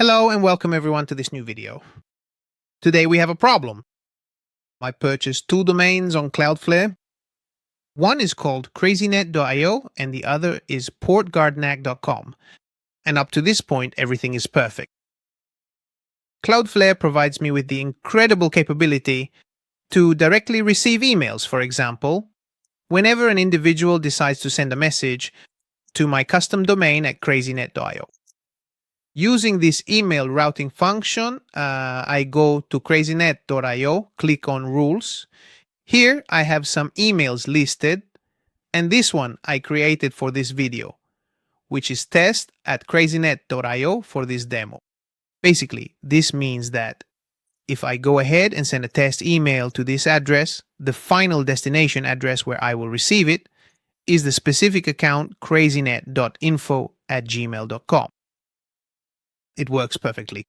Hello and welcome everyone to this new video. Today we have a problem. I purchased two domains on Cloudflare. One is called CrazyNet.io and the other is portguardnac.com. And up to this point everything is perfect. Cloudflare provides me with the incredible capability to directly receive emails, for example, whenever an individual decides to send a message to my custom domain at CrazyNet.io. Using this email routing function, I go to CrazyNet.io, click on Rules. Here I have some emails listed, and this one I created for this video, which is test at CrazyNet.io for this demo. Basically, this means that if I go ahead and send a test email to this address, the final destination address where I will receive it is the specific account crazynet.info@gmail.com. It works perfectly.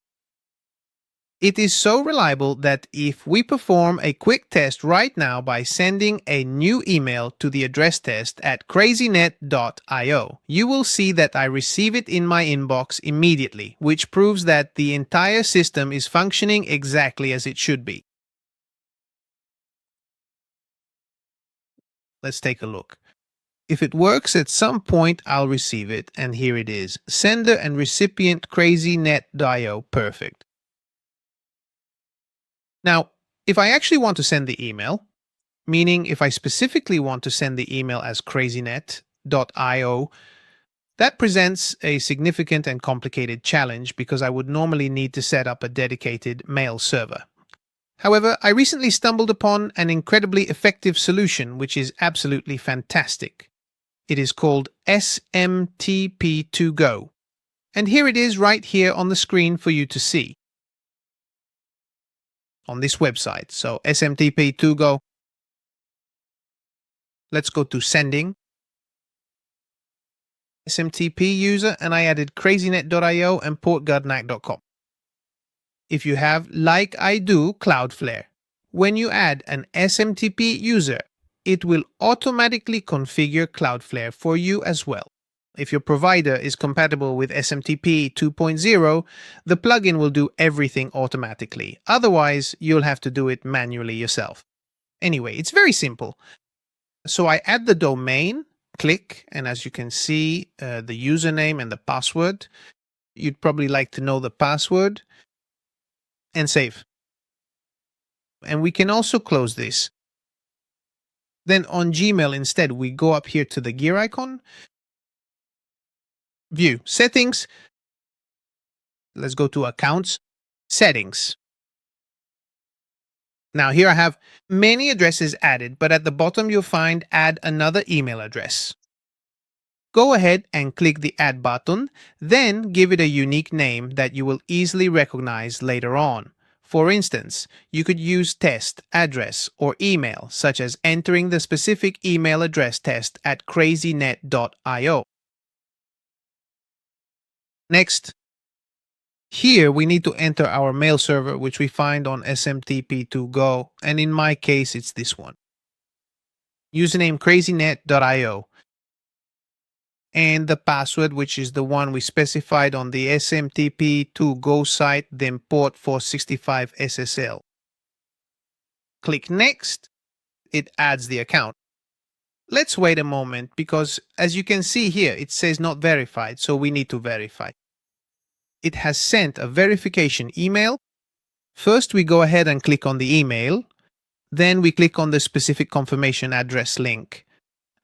It is so reliable that if we perform a quick test right now by sending a new email to the address test at crazynet.io, you will see that I receive it in my inbox immediately, which proves that the entire system is functioning exactly as it should be. Let's take a look. If it works at some point, I'll receive it, and here it is. Sender and recipient CrazyNet.io, perfect. Now, if I actually want to send the email, meaning if I specifically want to send the email as CrazyNet.io, that presents a significant and complicated challenge because I would normally need to set up a dedicated mail server. However, I recently stumbled upon an incredibly effective solution which is absolutely fantastic. It is called SMTP2GO. And here it is right here on the screen for you to see. On this website. So SMTP2GO. Let's go to sending. SMTP user, and I added CrazyNet.io and portguardnac.com. If you have, like I do, Cloudflare, when you add an SMTP user, it will automatically configure Cloudflare for you as well. If your provider is compatible with SMTP 2.0, the plugin will do everything automatically. Otherwise, you'll have to do it manually yourself. Anyway, it's very simple. So I add the domain, click, and as you can see, the username and the password. You'd probably like to know the password, and save. And we can also close this. Then on Gmail instead, we go up here to the gear icon, view, settings. Let's go to accounts, settings. Now here I have many addresses added, but at the bottom you'll find add another email address. Go ahead and click the add button, then give it a unique name that you will easily recognize later on. For instance, you could use test, address, or email, such as entering the specific email address test at crazynet.io. Next, here we need to enter our mail server, which we find on SMTP2GO, and in my case, it's this one. Username crazynet.io. And the password, which is the one we specified on the SMTP2GO site, then port 465 SSL. Click Next. It adds the account. Let's wait a moment because, as you can see here, it says not verified, so we need to verify. It has sent a verification email. First, we go ahead and click on the email. Then we click on the specific confirmation address link.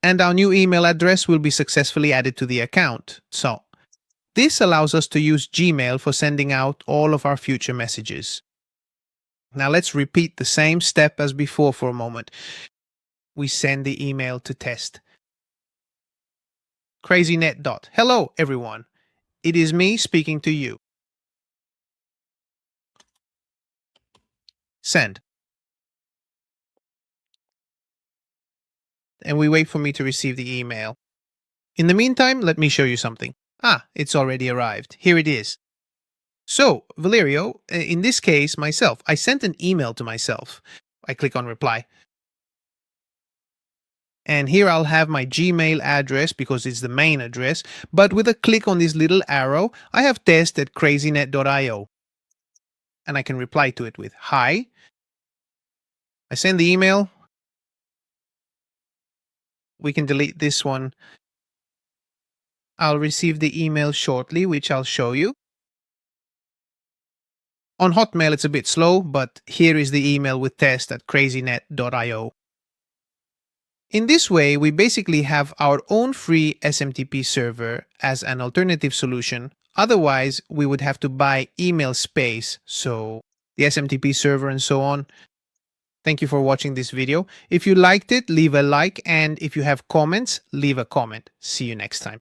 And our new email address will be successfully added to the account. So, this allows us to use Gmail for sending out all of our future messages. Now let's repeat the same step as before for a moment. We send the email to test. CrazyNet. Hello everyone. It is me speaking to you. Send. And we wait for me to receive the email. In the meantime, let me show you something. It's already arrived. Here it is. So, Valerio, in this case, myself, I sent an email to myself. I click on reply. And here I'll have my Gmail address because it's the main address, but with a click on this little arrow, I have test@crazynet.io. And I can reply to it with hi. I send the email. We can delete this one. I'll receive the email shortly, which I'll show you. On Hotmail, it's a bit slow, but here is the email with test@crazynet.io. In this way, we basically have our own free SMTP server as an alternative solution. Otherwise, we would have to buy email space, so the SMTP server and so on. Thank you for watching this video. If you liked it, leave a like, and if you have comments, leave a comment. See you next time.